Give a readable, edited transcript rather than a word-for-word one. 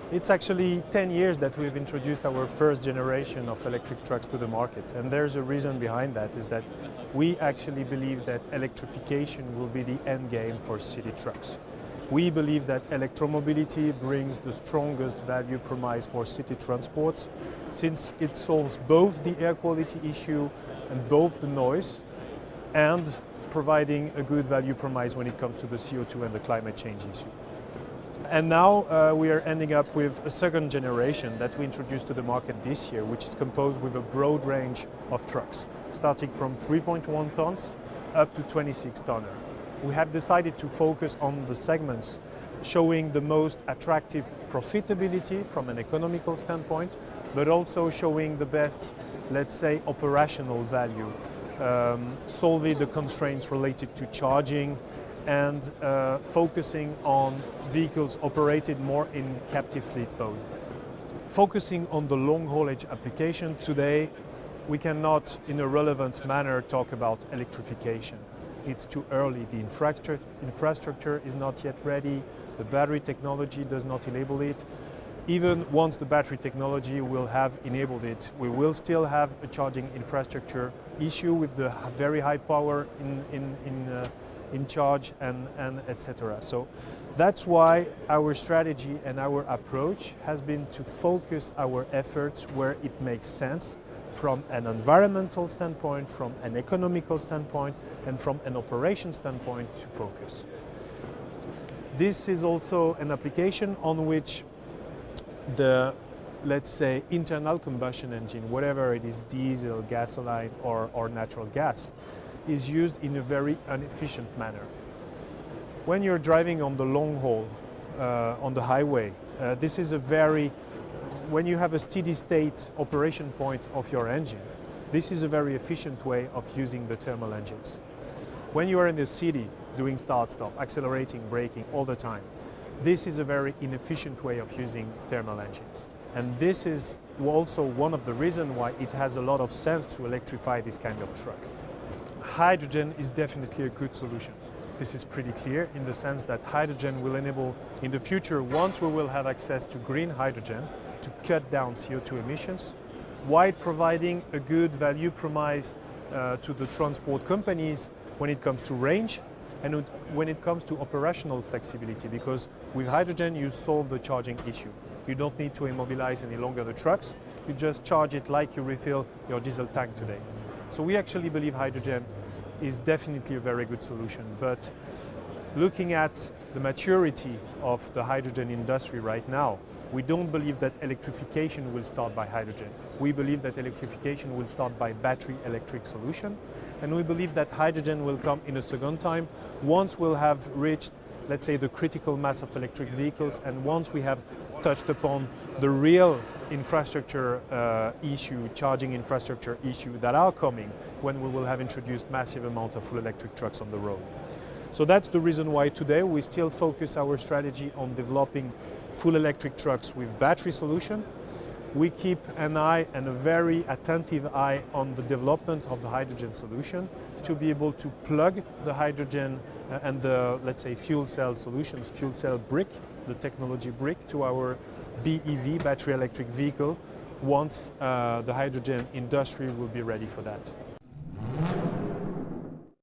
It's actually 10 years that we've introduced our first generation of electric trucks to the market. And there's a reason behind that, is that we actually believe that electrification will be the end game for city trucks. We believe that electromobility brings the strongest value promise for city transport, since it solves both the air quality issue and both the noise, and providing a good value promise when it comes to the CO2 and the climate change issue. And now we are ending up with a second generation that we introduced to the market this year, which is composed with a broad range of trucks, starting from 3.1 tons up to 26 tonner. We have decided to focus on the segments showing the most attractive profitability from an economical standpoint, but also showing the best, let's say, operational value, solving the constraints related to charging, and focusing on vehicles operated more in captive fleet mode. Focusing on the long haulage application today, we cannot in a relevant manner talk about electrification. It's too early. The infrastructure is not yet ready. The battery technology does not enable it. Even once the battery technology will have enabled it, we will still have a charging infrastructure issue with the very high power in charge and etc. So that's why our strategy and our approach has been to focus our efforts where it makes sense from an environmental standpoint, from an economical standpoint, and from an operation standpoint to focus. This is also an application on which the, let's say, internal combustion engine, whatever it is, diesel, gasoline or natural gas, is used in a very inefficient manner. When you're driving on the long haul, on the highway, this is when you have a steady state operation point of your engine, this is a very efficient way of using the thermal engines. When you are in the city doing start-stop, accelerating, braking all the time, this is a very inefficient way of using thermal engines. And this is also one of the reasons why it has a lot of sense to electrify this kind of truck. Hydrogen is definitely a good solution. This is pretty clear in the sense that hydrogen will enable, in the future, once we will have access to green hydrogen, to cut down CO2 emissions, while providing a good value promise to the transport companies when it comes to range and when it comes to operational flexibility, because with hydrogen you solve the charging issue. You don't need to immobilize any longer the trucks, you just charge it like you refill your diesel tank today. So we actually believe hydrogen is definitely a very good solution, but looking at the maturity of the hydrogen industry right now, we don't believe that electrification will start by hydrogen. We believe that electrification will start by battery electric solution, and we believe that hydrogen will come in a second time once we'll have reached, let's say, the critical mass of electric vehicles, and once we have touched upon the real infrastructure issue, charging infrastructure issue that are coming when we will have introduced massive amount of full electric trucks on the road. So that's the reason why today we still focus our strategy on developing full electric trucks with battery solution. We keep an eye and a very attentive eye on the development of the hydrogen solution to be able to plug the hydrogen and the, let's say, fuel cell solutions, fuel cell brick, the technology brick, to our BEV, battery electric vehicle, once the hydrogen industry will be ready for that.